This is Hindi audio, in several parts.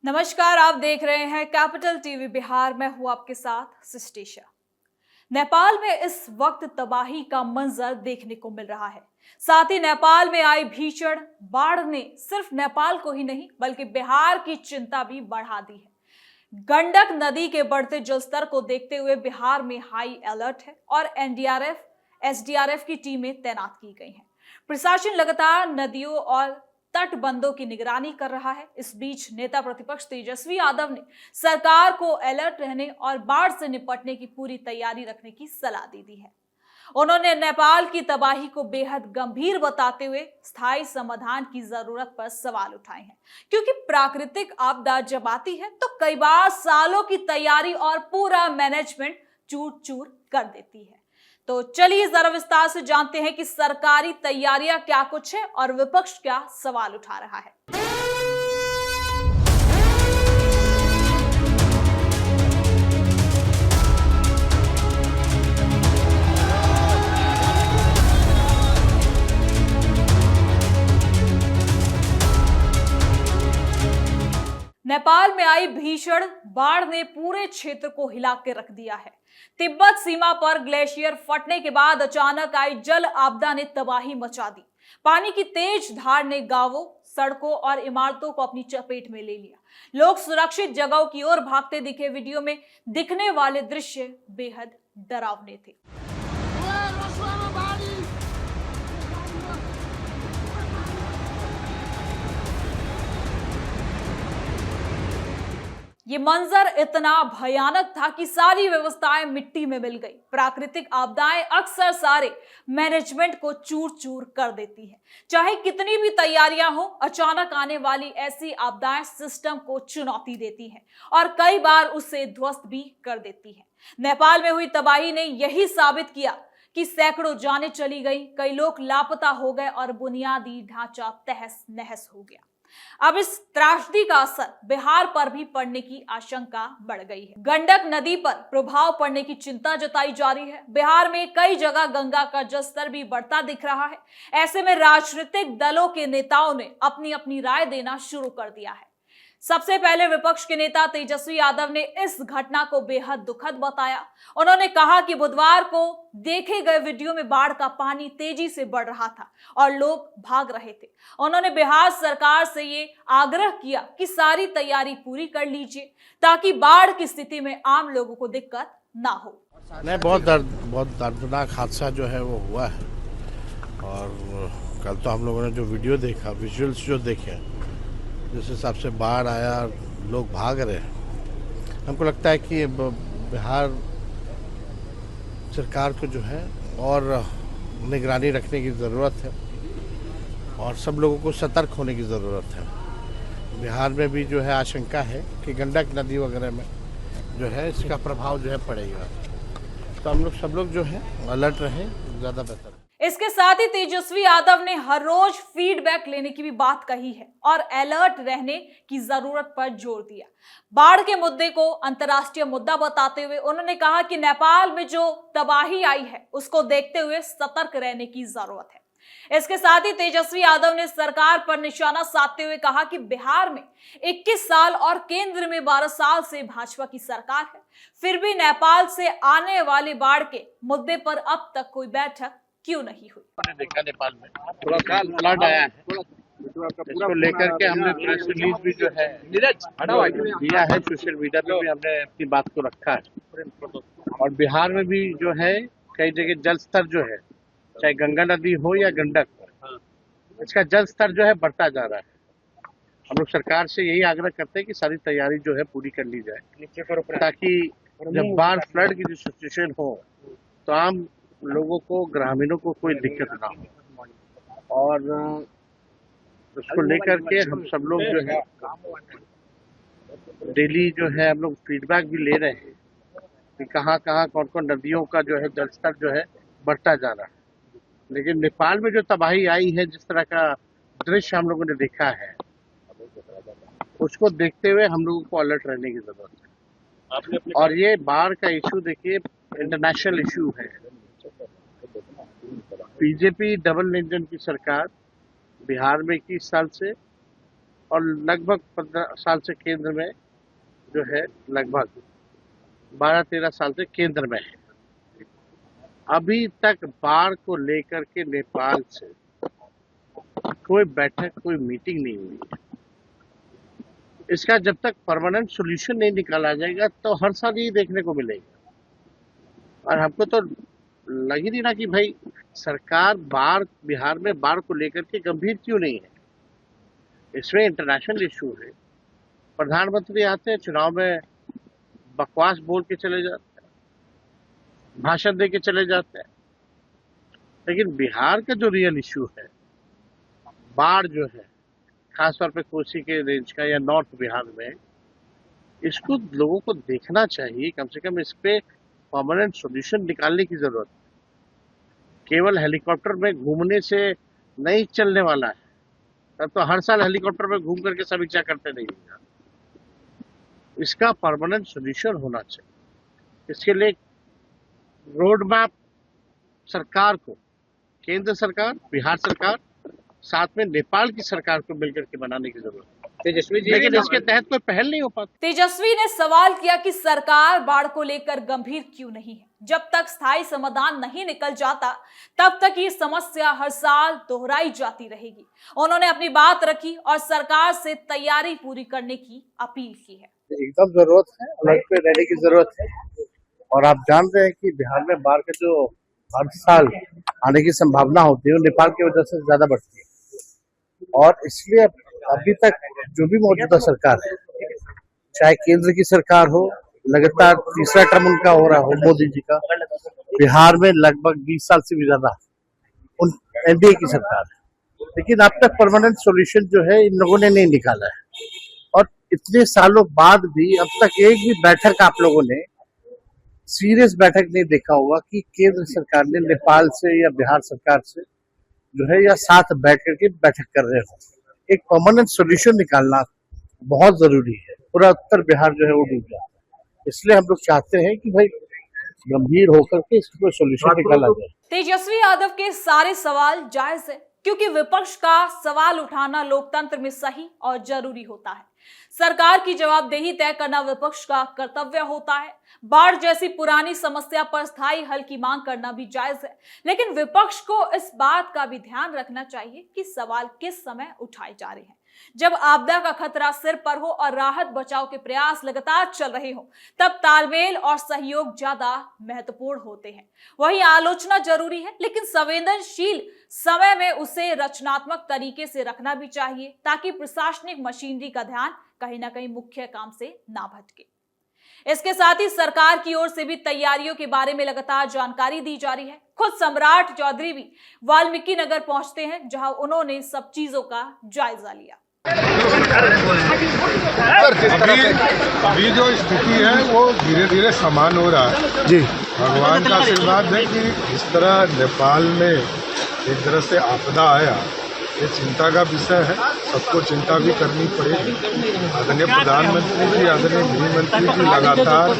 नमस्कार, आप देख रहे हैं कैपिटल टीवी बिहार। मैं हूं आपके साथ सिस्टेशा। नेपाल में इस वक्त तबाही का मंजर देखने को मिल रहा है। साथ ही नेपाल में आई भीषण बाढ़ ने सिर्फ नेपाल को ही नहीं बल्कि बिहार की चिंता भी बढ़ा दी है। गंडक नदी के बढ़ते जलस्तर को देखते हुए बिहार में हाई अलर्ट है और एनडीआरएफ, एसडीआरएफ की टीमें तैनात की गई हैं। प्रशासन लगातार नदियों और तटबंधों की निगरानी कर रहा है। इस बीच नेता प्रतिपक्ष तेजस्वी यादव ने सरकार को अलर्ट रहने और बाढ़ से निपटने की पूरी तैयारी रखने की सलाह दे दी है। उन्होंने नेपाल की तबाही को बेहद गंभीर बताते हुए स्थायी समाधान की जरूरत पर सवाल उठाए हैं, क्योंकि प्राकृतिक आपदा जब आती है तो कई बार सालों की तैयारी और पूरा मैनेजमेंट चूर चूर कर देती है। तो चलिए जरा विस्तार से जानते हैं कि सरकारी तैयारियां क्या कुछ है और विपक्ष क्या सवाल उठा रहा है। नेपाल में आई भीषण बाढ़ ने पूरे क्षेत्र को हिला के रख दिया है। तिब्बत सीमा पर ग्लेशियर फटने के बाद अचानक आई जल आपदा ने तबाही मचा दी। पानी की तेज धार ने गांवों, सड़कों और इमारतों को अपनी चपेट में ले लिया। लोग सुरक्षित जगहों की ओर भागते दिखे। वीडियो में दिखने वाले दृश्य बेहद डरावने थे। ये मंजर इतना भयानक था कि सारी व्यवस्थाएं मिट्टी में मिल गई। प्राकृतिक आपदाएं अक्सर सारे मैनेजमेंट को चूर चूर कर देती है। चाहे कितनी भी तैयारियां हो, अचानक आने वाली ऐसी आपदाएं सिस्टम को चुनौती देती हैं और कई बार उसे ध्वस्त भी कर देती है। नेपाल में हुई तबाही ने यही साबित किया कि सैकड़ों जानें चली गई, कई लोग लापता हो गए और बुनियादी ढांचा तहस नहस हो गया। अब इस त्रासदी का असर बिहार पर भी पड़ने की आशंका बढ़ गई है। गंडक नदी पर प्रभाव पड़ने की चिंता जताई जा रही है। बिहार में कई जगह गंगा का जलस्तर भी बढ़ता दिख रहा है। ऐसे में राजनीतिक दलों के नेताओं ने अपनी अपनी राय देना शुरू कर दिया है। सबसे पहले विपक्ष के नेता तेजस्वी यादव ने इस घटना को बेहद दुखद बताया। उन्होंने कहा कि बुधवार को देखे गए वीडियो में बाढ़ का पानी तेजी से बढ़ रहा था और लोग भाग रहे थे। उन्होंने बिहार सरकार से ये आग्रह किया कि सारी तैयारी पूरी कर लीजिए ताकि बाढ़ की स्थिति में आम लोगों को दिक्कत ना हो। नहीं, बहुत दर्दनाक हादसा जो है वो हुआ है। और कल तो हम लोगों ने जो वीडियो देखा, विजुअल्स जो देखे, जिस हिसाब से बाढ़ आया, लोग भाग रहे हैं, हमको लगता है कि बिहार सरकार को जो है और निगरानी रखने की ज़रूरत है और सब लोगों को सतर्क होने की ज़रूरत है। बिहार में भी जो है आशंका है कि गंडक नदी वगैरह में जो है इसका प्रभाव जो है पड़ेगा, तो हम लोग सब लोग जो है अलर्ट रहें, ज़्यादा बेहतर। इसके साथ ही तेजस्वी यादव ने हर रोज फीडबैक लेने की भी बात कही है और अलर्ट रहने की जरूरत पर जोर दिया। बाढ़ के मुद्दे को अंतर्राष्ट्रीय मुद्दा बताते हुए उन्होंने कहा कि नेपाल में जो तबाही आई है उसको देखते हुए सतर्क रहने की जरूरत है। इसके साथ ही तेजस्वी यादव ने सरकार पर निशाना साधते हुए कहा कि बिहार में 21 साल और केंद्र में 12 साल से भाजपा की सरकार है, फिर भी नेपाल से आने वाले बाढ़ के मुद्दे पर अब तक कोई बैठक क्यों नहीं हुई। हमने देखा नेपाल में थोड़ा सा फ्लड आया है, इसको लेकर के हमने प्रेस रिलीज भी जो है दिया है, सोशल मीडिया पे भी हमने अपनी बात को रखा है। और बिहार में भी जो है कई जगह जल स्तर जो है, चाहे गंगा नदी हो या गंडक, इसका जल स्तर जो है बढ़ता जा रहा है। हम लोग सरकार से यही आग्रह करते हैं कि सारी तैयारी जो है पूरी कर ली जाए, ताकि जब बाढ़ फ्लड की जो सिचुएशन हो तो आम लोगों को, ग्रामीणों को कोई दिक्कत ना हो। और उसको लेकर के हम सब लोग जो है डेली जो है हम लोग फीडबैक भी ले रहे हैं कि कहाँ कहाँ कौन कौन नदियों का जो है जलस्तर जो है बढ़ता जा रहा है। लेकिन नेपाल में जो तबाही आई है, जिस तरह का दृश्य हम लोगों ने देखा है, उसको देखते हुए हम लोगों को अलर्ट रहने की जरूरत है। और ये बाढ़ का इशू देखिए इंटरनेशनल इशू है। बीजेपी डबल इंजन की सरकार बिहार में 21 साल से और लगभग 15 साल से केंद्र में जो है, लगभग 12-13 साल से केंद्र में है। अभी तक बाढ़ को लेकर के नेपाल से कोई बैठक, कोई मीटिंग नहीं हुई है। इसका जब तक परमानेंट सॉल्यूशन नहीं निकाला जाएगा तो हर साल यही देखने को मिलेगा। और हमको तो लग ही नहीं रहा कि भाई सरकार बिहार में बाढ़ को लेकर के गंभीर क्यों नहीं है। इसमें इंटरनेशनल इशू है। प्रधानमंत्री आते हैं, चुनाव में बकवास बोल के चले जाते हैं, भाषण दे के चले जाते हैं, लेकिन बिहार का जो रियल इशू है, बाढ़ जो है, खासतौर पे कोसी के रेंज का या नॉर्थ बिहार में, इसको लोगों को देखना चाहिए। कम से कम इस पे परमानेंट सॉल्यूशन निकालने की जरूरत है। केवल हेलीकॉप्टर में घूमने से नहीं चलने वाला है। तब तो हर साल हेलीकॉप्टर में घूम करके समीक्षा करते रहिएगा। इसका परमानेंट सॉल्यूशन होना चाहिए। इसके लिए रोड मैप सरकार को, केंद्र सरकार, बिहार सरकार, साथ में नेपाल की सरकार को मिलकर के बनाने की जरूरत है। तेजस्वी जी, लेकिन इसके तहत कोई पहल नहीं हो पाती। तेजस्वी ने सवाल किया कि सरकार बाढ़ को लेकर गंभीर क्यों नहीं है। जब तक स्थायी समाधान नहीं निकल जाता तब तक ये समस्या हर साल दोहराई जाती रहेगी। उन्होंने अपनी बात रखी और सरकार से तैयारी पूरी करने की अपील की है। एकदम जरूरत है, अलर्ट पे रहने की जरूरत है। और आप जान रहे हैं कि बिहार में बाढ़ के जो हर साल आने की संभावना होती है वो नेपाल की वजह से ज्यादा बढ़ती है। और इसलिए अभी तक जो भी मौजूदा सरकार है, चाहे केंद्र की सरकार हो, लगातार तीसरा टर्म उनका हो रहा हो मोदी जी का, बिहार में लगभग 20 साल से भी ज्यादा उन एनडीए की सरकार है, लेकिन अब तक परमानेंट सॉल्यूशन जो है इन लोगों ने नहीं निकाला है। और इतने सालों बाद भी अब तक एक भी बैठक आप लोगों ने सीरियस बैठक नहीं देखा होगा कि केंद्र सरकार ने नेपाल से या बिहार सरकार से जो है या साथ बैठ करके बैठक कर रहे हो। एक परमानेंट सॉल्यूशन निकालना बहुत जरूरी है। पूरा उत्तर बिहार जो है वो डूब जाता है। इसलिए हम लोग चाहते हैं कि भाई गंभीर होकर के इसको सॉल्यूशन निकाला जाए। तेजस्वी यादव के सारे सवाल जायज है, क्योंकि विपक्ष का सवाल उठाना लोकतंत्र में सही और जरूरी होता है। सरकार की जवाबदेही तय करना विपक्ष का कर्तव्य होता है। बाढ़ जैसी पुरानी समस्या पर स्थायी हल की मांग करना भी जायज है, लेकिन विपक्ष को इस बात का भी ध्यान रखना चाहिए कि सवाल किस समय उठाए जा रहे हैं। जब आपदा का खतरा सिर पर हो और राहत बचाव के प्रयास लगातार चल रहे हो, तब तालमेल और सहयोग ज्यादा महत्वपूर्ण होते हैं। वहीं आलोचना जरूरी है, लेकिन संवेदनशील समय में उसे रचनात्मक तरीके से रखना भी चाहिए, ताकि प्रशासनिक मशीनरी का ध्यान कहीं ना कहीं मुख्य काम से ना भटके। इसके साथ ही सरकार की ओर से भी तैयारियों के बारे में लगातार जानकारी दी जा रही है। खुद सम्राट चौधरी भी वाल्मीकि नगर पहुंचते हैं, जहां उन्होंने सब चीजों का जायजा लिया। अभी जो स्थिति है वो धीरे धीरे समान हो रहा है जी। भगवान का आशीर्वाद है कि इस तरह नेपाल में एक तरह से आपदा आया, ये चिंता का विषय है। सबको चिंता भी करनी पड़ेगी। आदरणीय प्रधानमंत्री जी, आदरणीय गृहमंत्री जी लगातार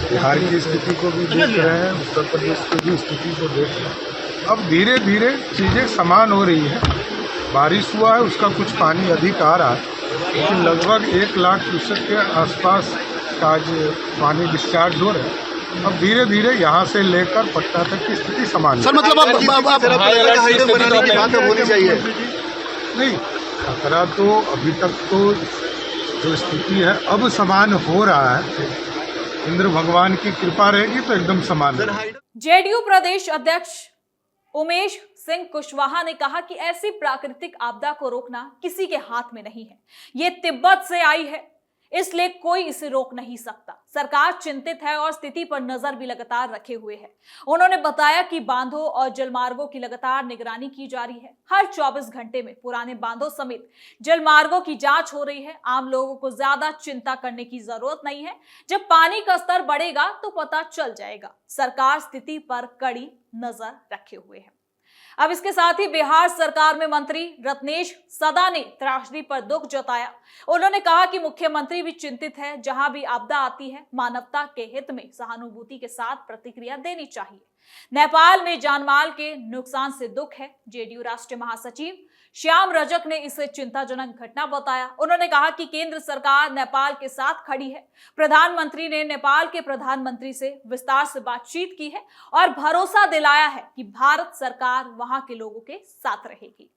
बिहार की स्थिति को भी देख रहे हैं, उत्तर प्रदेश की भी स्थिति को देख रहे हैं। अब धीरे धीरे चीज़ें समान हो रही है। बारिश हुआ है, उसका कुछ पानी अधिक आ रहा है, लेकिन लगभग 1 लाख क्यूसेक के आसपास का आज पानी डिस्चार्ज हो रहा है। अब धीरे धीरे यहाँ से लेकर पटना तक की स्थिति समान सर, मतलब होनी चाहिए नहीं, खतरा तो अभी तक तो जो स्थिति है अब समान हो रहा है। इंद्र भगवान की कृपा रहेगी तो एकदम समान। जेडीयू प्रदेश अध्यक्ष उमेश सिंह कुशवाहा ने कहा कि ऐसी प्राकृतिक आपदा को रोकना किसी के हाथ में नहीं है। ये तिब्बत से आई है, इसलिए कोई इसे रोक नहीं सकता। सरकार चिंतित है और स्थिति पर नजर भी लगातार रखे हुए है। उन्होंने बताया कि बांधों और जलमार्गों की लगातार निगरानी की जा रही है। हर 24 घंटे में पुराने बांधों समेत जलमार्गों की जांच हो रही है। आम लोगों को ज्यादा चिंता करने की जरूरत नहीं है। जब पानी का स्तर बढ़ेगा तो पता चल जाएगा। सरकार स्थिति पर कड़ी नजर रखे हुए है। अब इसके साथ ही बिहार सरकार में मंत्री रत्नेश सदा ने त्रासदी पर दुख जताया। उन्होंने कहा कि मुख्यमंत्री भी चिंतित है। जहां भी आपदा आती है, मानवता के हित में सहानुभूति के साथ प्रतिक्रिया देनी चाहिए। नेपाल में जानमाल के नुकसान से दुख है। जेडीयू राष्ट्रीय महासचिव श्याम रजक ने इसे चिंताजनक घटना बताया। उन्होंने कहा कि केंद्र सरकार नेपाल के साथ खड़ी है। प्रधानमंत्री ने नेपाल के प्रधानमंत्री से विस्तार से बातचीत की है और भरोसा दिलाया है कि भारत सरकार वहां के लोगों के साथ रहेगी।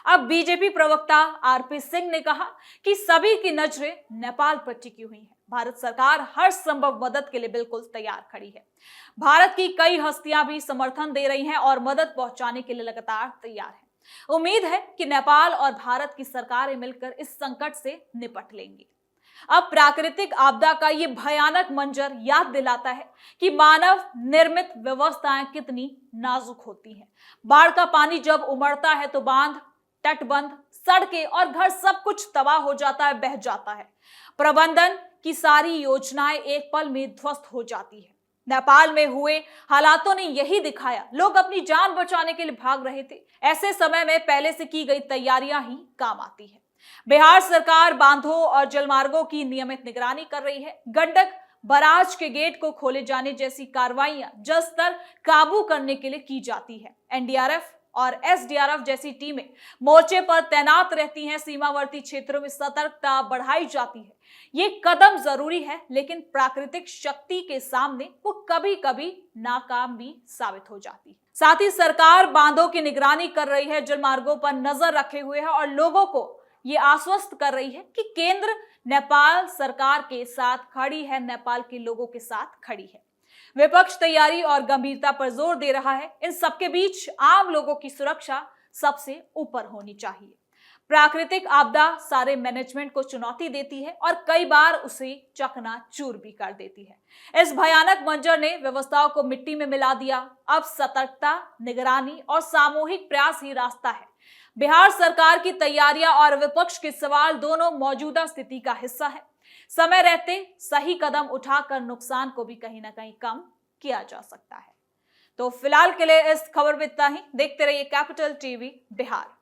अब बीजेपी प्रवक्ता आरपी सिंह ने कहा कि सभी की नजरें नेपाल पर टिकी हुई हैं। भारत सरकार हर संभव मदद के लिए बिल्कुल तैयार खड़ी है। भारत की कई हस्तियां भी समर्थन दे रही हैं और मदद पहुंचाने के लिए लगातार तैयार हैं। उम्मीद है कि नेपाल और भारत की सरकारें मिलकर इस संकट से निपट लेंगी। अब प्राकृतिक आपदा का ये भयानक मंजर याद दिलाता है कि मानव निर्मित व्यवस्थाएं कितनी नाजुक होती हैं। बाढ़ का पानी जब उमड़ता है तो बांध, तटबंध, सड़कें और घर सब कुछ तबाह हो जाता है, बह जाता है। प्रबंधन की सारी योजनाएं एक पल में ध्वस्त हो जाती है। नेपाल में हुए हालातों ने यही दिखाया। लोग अपनी जान बचाने के लिए भाग रहे थे। ऐसे समय में पहले से की गई तैयारियां ही काम आती है। बिहार सरकार बांधों और जलमार्गों की नियमित निगरानी कर रही है। गंडक बराज के गेट को खोले जाने जैसी कार्रवाइयां जल स्तर काबू करने के लिए की जाती है। एनडीआरएफ और एसडीआरएफ जैसी टीमें मोर्चे पर तैनात रहती हैं। सीमावर्ती क्षेत्रों में सतर्कता बढ़ाई जाती है। ये कदम जरूरी है, लेकिन प्राकृतिक शक्ति के सामने वो कभी कभी नाकाम भी साबित हो जाती है। साथ ही सरकार बांधों की निगरानी कर रही है, जलमार्गों पर नजर रखे हुए है और लोगों को ये आश्वस्त कर रही है कि केंद्र नेपाल सरकार के साथ खड़ी है, नेपाल के लोगों के साथ खड़ी है। विपक्ष तैयारी और गंभीरता पर जोर दे रहा है। इन सबके बीच आम लोगों की सुरक्षा सबसे ऊपर होनी चाहिए। प्राकृतिक आपदा सारे मैनेजमेंट को चुनौती देती है और कई बार उसे चकनाचूर भी कर देती है। इस भयानक मंजर ने व्यवस्थाओं को मिट्टी में मिला दिया। अब सतर्कता, निगरानी और सामूहिक प्रयास ही रास्ता है। बिहार सरकार की तैयारियां और विपक्ष के सवाल दोनों मौजूदा स्थिति का हिस्सा है। समय रहते सही कदम उठाकर नुकसान को भी कहीं ना कहीं कम किया जा सकता है। तो फिलहाल के लिए इस खबर में इतना ही। देखते रहिए कैपिटल टीवी बिहार।